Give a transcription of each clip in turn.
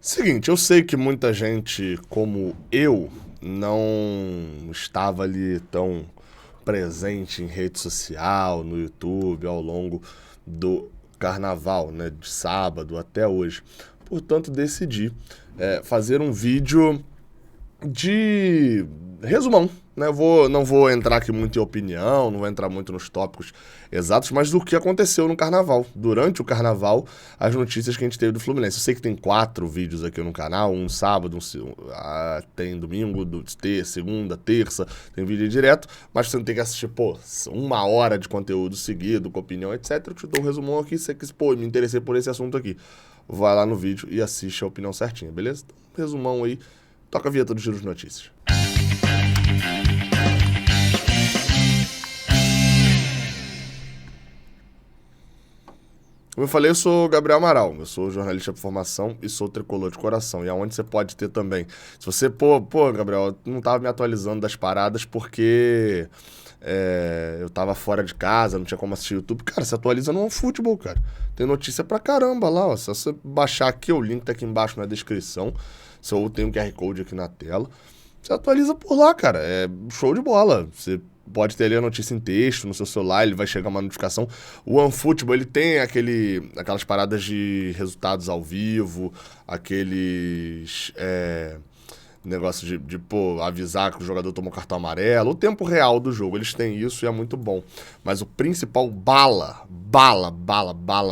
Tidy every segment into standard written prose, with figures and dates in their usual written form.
Seguinte, eu sei que muita gente como eu não estava ali tão presente em rede social, no YouTube, ao longo do carnaval, né, de sábado até hoje. Portanto, decidi fazer um vídeo de resumão, né? Não vou entrar aqui muito em opinião, não vou entrar muito nos tópicos exatos, mas do que aconteceu no carnaval. Durante o carnaval, as notícias que a gente teve do Fluminense. Eu sei que tem 4 vídeos aqui no canal, um sábado, tem domingo, segunda, terça, tem vídeo direto, mas você não tem que assistir, 1 hora de conteúdo seguido, com opinião, etc. Eu te dou um resumão aqui, você que, me interessei por esse assunto aqui. Vai lá no vídeo e assiste a opinião certinha, beleza? Então, resumão aí. Toca a vinheta do Giro de Notícias. Como eu falei, eu sou Gabriel Amaral, eu sou jornalista por formação e sou tricolor de coração. E aonde você pode ter também. Se você, Gabriel, eu não tava me atualizando das paradas porque eu tava fora de casa, não tinha como assistir YouTube. Cara, se atualiza no futebol, cara. Tem notícia pra caramba lá, ó. Se você baixar aqui, o link tá aqui embaixo na descrição. Se eu tenho um QR Code aqui na tela. Você atualiza por lá, cara. É show de bola. Você pode ter ali a notícia em texto no seu celular, ele vai chegar uma notificação. O OneFootball, ele tem aquelas paradas de resultados ao vivo, aqueles negócio de avisar que o jogador tomou cartão amarelo. O tempo real do jogo, eles têm isso e é muito bom. Mas o principal bala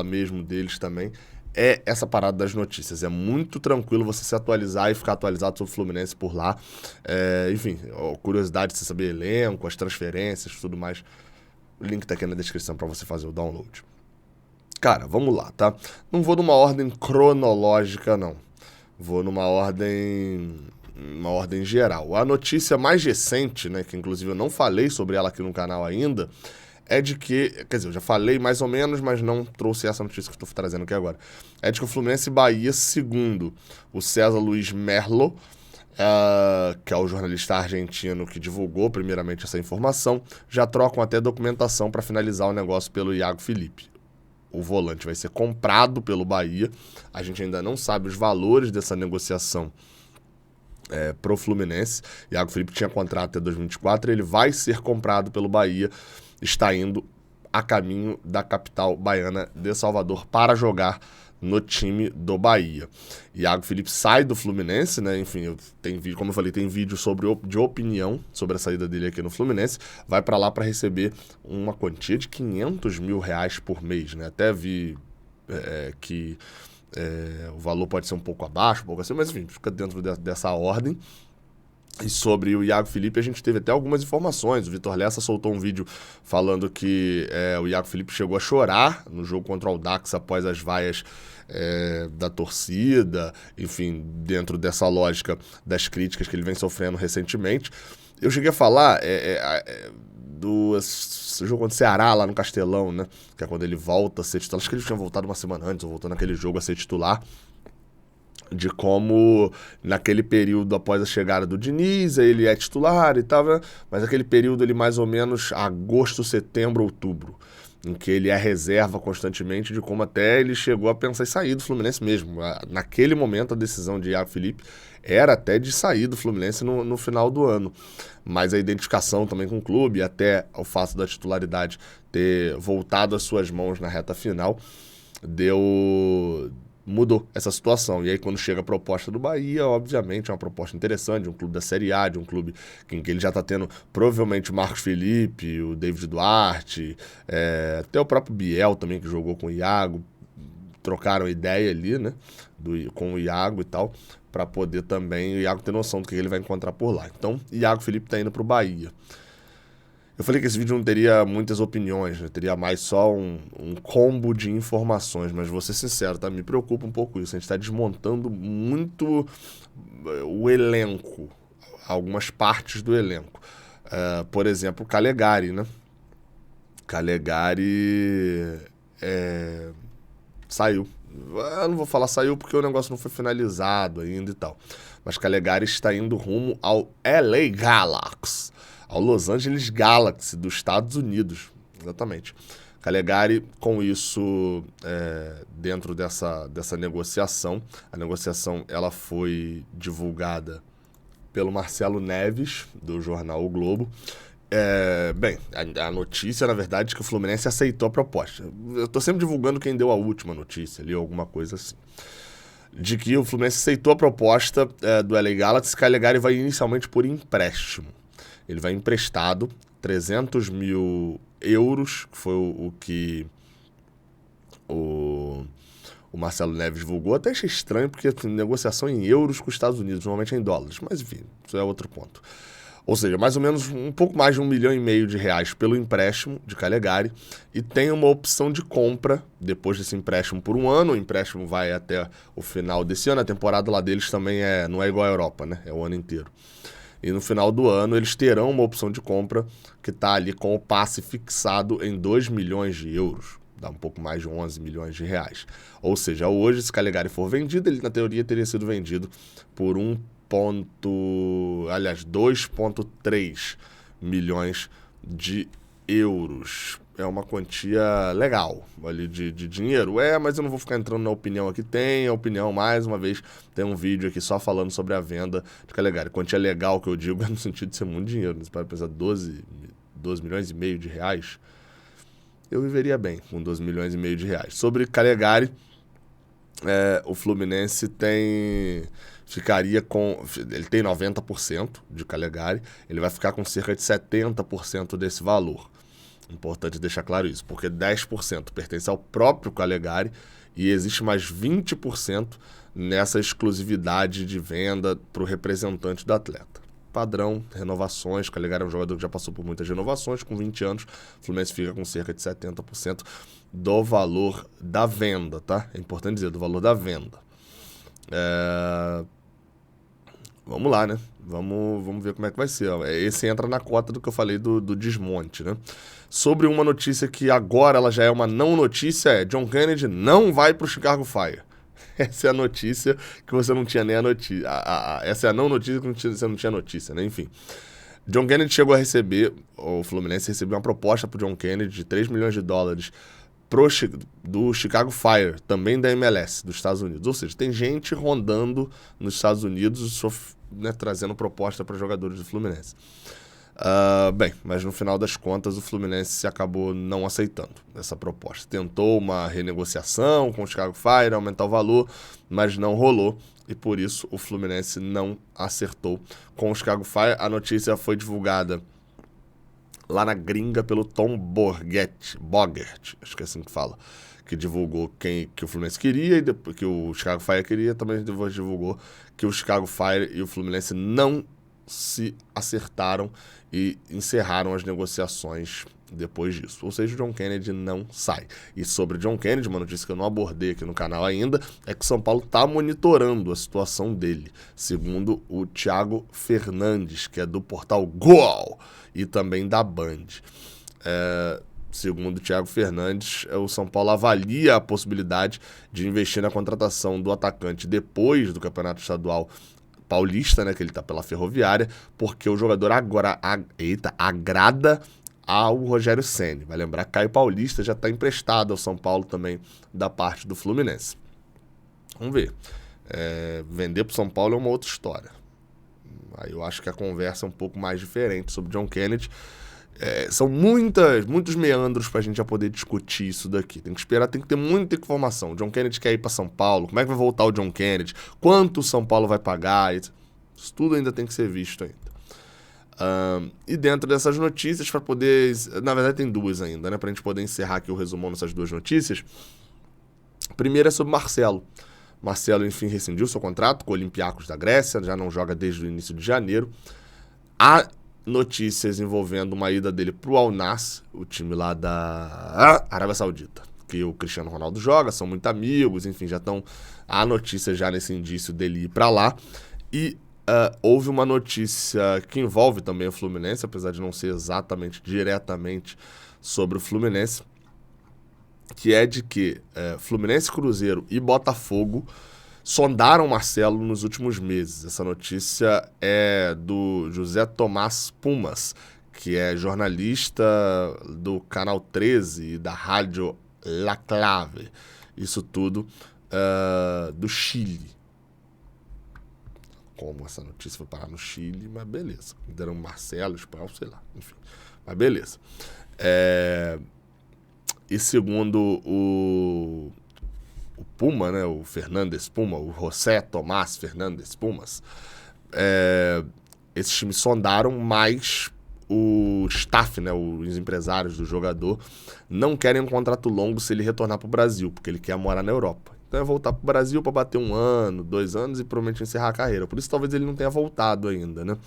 mesmo deles também é essa parada das notícias. É muito tranquilo você se atualizar e ficar atualizado sobre o Fluminense por lá. Enfim, curiosidade de você saber elenco, as transferências, tudo mais. O link tá aqui na descrição para você fazer o download. Cara, vamos lá, tá? Não vou numa ordem cronológica, não. Vou numa ordem geral. A notícia mais recente, né, que inclusive eu não falei sobre ela aqui no canal ainda, é de que, quer dizer, eu já falei mais ou menos, mas não trouxe essa notícia que eu estou trazendo aqui agora. É de que o Fluminense e Bahia, segundo o César Luiz Merlo, que é o jornalista argentino que divulgou primeiramente essa informação, já trocam até documentação para finalizar o negócio pelo Iago Felipe. O volante vai ser comprado pelo Bahia. A gente ainda não sabe os valores dessa negociação pro Fluminense. Iago Felipe tinha contrato até 2024, ele vai ser comprado pelo Bahia, está indo a caminho da capital baiana de Salvador para jogar no time do Bahia. Iago Felipe sai do Fluminense, né? Enfim, como eu falei, tem vídeo de opinião sobre a saída dele aqui no Fluminense. Vai para lá para receber uma quantia de R$500 mil por mês, né? Até vi que o valor pode ser um pouco abaixo, um pouco assim, mas enfim, fica dentro dessa ordem. E sobre o Iago Felipe, a gente teve até algumas informações. O Vitor Lessa soltou um vídeo falando que o Iago Felipe chegou a chorar no jogo contra o Audax após as vaias da torcida, enfim, dentro dessa lógica das críticas que ele vem sofrendo recentemente. Eu cheguei a falar do jogo contra o Ceará, lá no Castelão, né? Que é quando ele volta a ser titular. Acho que ele tinha voltado uma semana antes, ou voltou naquele jogo a ser titular. De como naquele período após a chegada do Diniz, ele é titular e tal, mas aquele período ali mais ou menos agosto, setembro, outubro, em que ele é reserva constantemente, de como até ele chegou a pensar em sair do Fluminense mesmo. Naquele momento a decisão de Iago Felipe era até de sair do Fluminense no final do ano, mas a identificação também com o clube, até o fato da titularidade ter voltado às suas mãos na reta final, mudou essa situação. E aí quando chega a proposta do Bahia, obviamente é uma proposta interessante, de um clube da Série A, de um clube em que ele já está tendo provavelmente o Marcos Felipe, o David Duarte, até o próprio Biel também, que jogou com o Iago, trocaram ideia ali, né, com o Iago e tal, para poder também o Iago ter noção do que ele vai encontrar por lá. Então, Iago Felipe está indo para o Bahia. Eu falei que esse vídeo não teria muitas opiniões, né? Teria mais só um combo de informações, mas vou ser sincero, tá? Me preocupa um pouco isso. A gente está desmontando muito o elenco, algumas partes do elenco. Por exemplo, o Calegari, né? Calegari saiu. Eu não vou falar saiu porque o negócio não foi finalizado ainda e tal. Mas Calegari está indo rumo ao LA Galaxy. Ao Los Angeles Galaxy dos Estados Unidos, exatamente. Calegari, com isso, dentro dessa negociação, a negociação ela foi divulgada pelo Marcelo Neves, do jornal O Globo. Bem, a notícia, na verdade, é que o Fluminense aceitou a proposta. Eu tô sempre divulgando quem deu a última notícia ali, alguma coisa assim. De que o Fluminense aceitou a proposta do LA Galaxy. Calegari vai inicialmente por empréstimo. Ele vai emprestado 300 mil euros, que foi o que o Marcelo Neves divulgou. Até achei estranho, porque negociação em euros com os Estados Unidos, normalmente é em dólares. Mas enfim, isso é outro ponto. Ou seja, mais ou menos um pouco mais de R$1,5 milhão pelo empréstimo de Calegari, e tem uma opção de compra depois desse empréstimo por 1 ano. O empréstimo vai até o final desse ano. A temporada lá deles também não é igual à Europa, né? É o ano inteiro. E no final do ano eles terão uma opção de compra que está ali com o passe fixado em 2 milhões de euros. Dá um pouco mais de 11 milhões de reais. Ou seja, hoje, se Calegari for vendido, ele na teoria teria sido vendido por 2,3 milhões de euros. É uma quantia legal ali de dinheiro. Mas eu não vou ficar entrando na opinião aqui. Tem a opinião, mais uma vez, tem um vídeo aqui só falando sobre a venda de Calegari. Quantia legal que eu digo é no sentido de ser muito dinheiro. Você pode pensar 12 milhões e meio de reais. Eu viveria bem com 12 milhões e meio de reais. Sobre Calegari, o Fluminense ficaria com... Ele tem 90% de Calegari, ele vai ficar com cerca de 70% desse valor. Importante deixar claro isso, porque 10% pertence ao próprio Calegari e existe mais 20% nessa exclusividade de venda para o representante do atleta. Padrão, renovações. Calegari é um jogador que já passou por muitas renovações. Com 20 anos, o Fluminense fica com cerca de 70% do valor da venda, tá? É importante dizer, do valor da venda. Vamos lá, né? Vamos ver como é que vai ser. Esse entra na cota do que eu falei do desmonte, né? Sobre uma notícia que agora ela já é uma não notícia, John Kennedy não vai pro Chicago Fire. Essa é a notícia que você não tinha nem a notícia. Essa é a não notícia que você não tinha notícia, né? Enfim. John Kennedy chegou a receber, o Fluminense recebeu uma proposta pro John Kennedy de 3 milhões de dólares do Chicago Fire, também da MLS, dos Estados Unidos. Ou seja, tem gente rondando nos Estados Unidos, né, trazendo proposta para jogadores do Fluminense. Bem, mas no final das contas o Fluminense acabou não aceitando essa proposta. Tentou uma renegociação com o Chicago Fire, aumentar o valor, mas não rolou. E por isso o Fluminense não acertou com o Chicago Fire. A notícia foi divulgada lá na gringa pelo Tom Bogert, acho que é assim que fala, que divulgou que o Fluminense queria, e depois que o Chicago Fire queria, também divulgou que o Chicago Fire e o Fluminense não se acertaram e encerraram as negociações depois disso. Ou seja, o John Kennedy não sai. E sobre John Kennedy, uma notícia que eu não abordei aqui no canal ainda, é que o São Paulo está monitorando a situação dele, segundo o Thiago Fernandes, que é do portal Gol e também da Band. Segundo o Thiago Fernandes, o São Paulo avalia a possibilidade de investir na contratação do atacante depois do Campeonato Estadual Paulista, né, que ele está pela Ferroviária, porque o jogador agora agrada ao Rogério Ceni. Vai lembrar que Caio Paulista já está emprestado ao São Paulo também da parte do Fluminense. Vamos ver. Vender para o São Paulo é uma outra história. Aí eu acho que a conversa é um pouco mais diferente sobre John Kennedy. São muitos meandros para a gente já poder discutir isso daqui. Tem que esperar, tem que ter muita informação. John Kennedy quer ir para São Paulo, como é que vai voltar o John Kennedy, quanto o São Paulo vai pagar, isso tudo ainda tem que ser visto ainda. E dentro dessas notícias, para poder... Na verdade tem duas ainda, né? Para a gente poder encerrar aqui o resumão nessas duas notícias. A primeira é sobre Marcelo. Marcelo, enfim, rescindiu seu contrato com o Olympiacos da Grécia, já não joga desde o início de janeiro. Há notícias envolvendo uma ida dele pro Al Nassr, o time lá da Arábia Saudita, que o Cristiano Ronaldo joga, são muito amigos, enfim, já estão... Há notícias já nesse indício dele ir para lá. E houve uma notícia que envolve também o Fluminense, apesar de não ser exatamente, diretamente sobre o Fluminense, que é de que Fluminense, Cruzeiro e Botafogo sondaram Marcelo nos últimos meses. Essa notícia é do José Tomás Pumas, que é jornalista do Canal 13 e da Rádio La Clave. Isso tudo do Chile. Como essa notícia foi parar no Chile, mas beleza. Deram Marcelo, espanhol, sei lá, enfim. Mas beleza. E segundo o Puma, né, o Fernandes Puma, o José Tomás Fernandes Pumas, esses times sondaram, mas o staff, né, os empresários do jogador, não querem um contrato longo se ele retornar para o Brasil, porque ele quer morar na Europa. Então é voltar para o Brasil para bater 1 ano, 2 anos e provavelmente encerrar a carreira. Por isso talvez ele não tenha voltado ainda, né?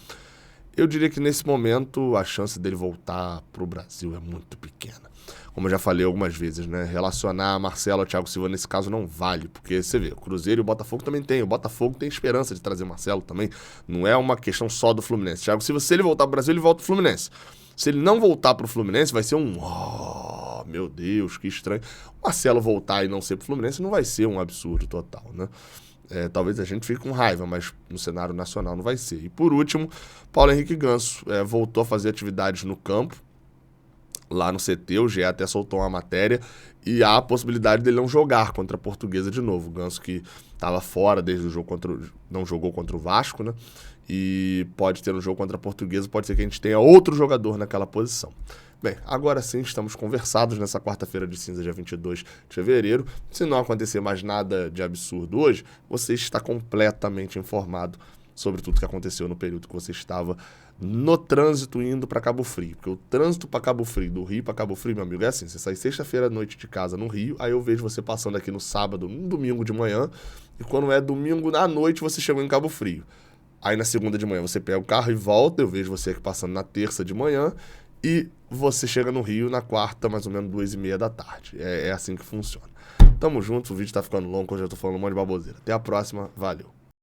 Eu diria que nesse momento a chance dele voltar para o Brasil é muito pequena. Como eu já falei algumas vezes, né? Relacionar Marcelo ao Thiago Silva nesse caso não vale, porque você vê, o Cruzeiro e o Botafogo também tem. O Botafogo tem esperança de trazer o Marcelo também. Não é uma questão só do Fluminense. Thiago Silva, se ele voltar para o Brasil, ele volta para o Fluminense. Se ele não voltar para o Fluminense, vai ser um... Oh, meu Deus, que estranho. O Marcelo voltar e não ser para o Fluminense não vai ser um absurdo total, né? Talvez a gente fique com raiva, mas no cenário nacional não vai ser. E por último, Paulo Henrique Ganso voltou a fazer atividades no campo, lá no CT, o GE até soltou uma matéria, e há a possibilidade dele não jogar contra a Portuguesa de novo. O Ganso que estava fora desde o jogo não jogou contra o Vasco, né? E pode ter no jogo contra a Portuguesa, pode ser que a gente tenha outro jogador naquela posição. Bem, agora sim estamos conversados nessa quarta-feira de cinza, dia 22 de fevereiro. Se não acontecer mais nada de absurdo hoje, você está completamente informado sobre tudo que aconteceu no período que você estava no trânsito indo para Cabo Frio. Porque o trânsito para Cabo Frio, do Rio para Cabo Frio, meu amigo, é assim: você sai sexta-feira à noite de casa no Rio, aí eu vejo você passando aqui no sábado, no domingo de manhã, e quando é domingo à noite você chegou em Cabo Frio. Aí na segunda de manhã você pega o carro e volta, eu vejo você aqui passando na terça de manhã, e você chega no Rio na quarta, mais ou menos 2h30 da tarde. É assim que funciona. Tamo junto, o vídeo tá ficando longo, hoje eu tô falando um monte de baboseira. Até a próxima, valeu.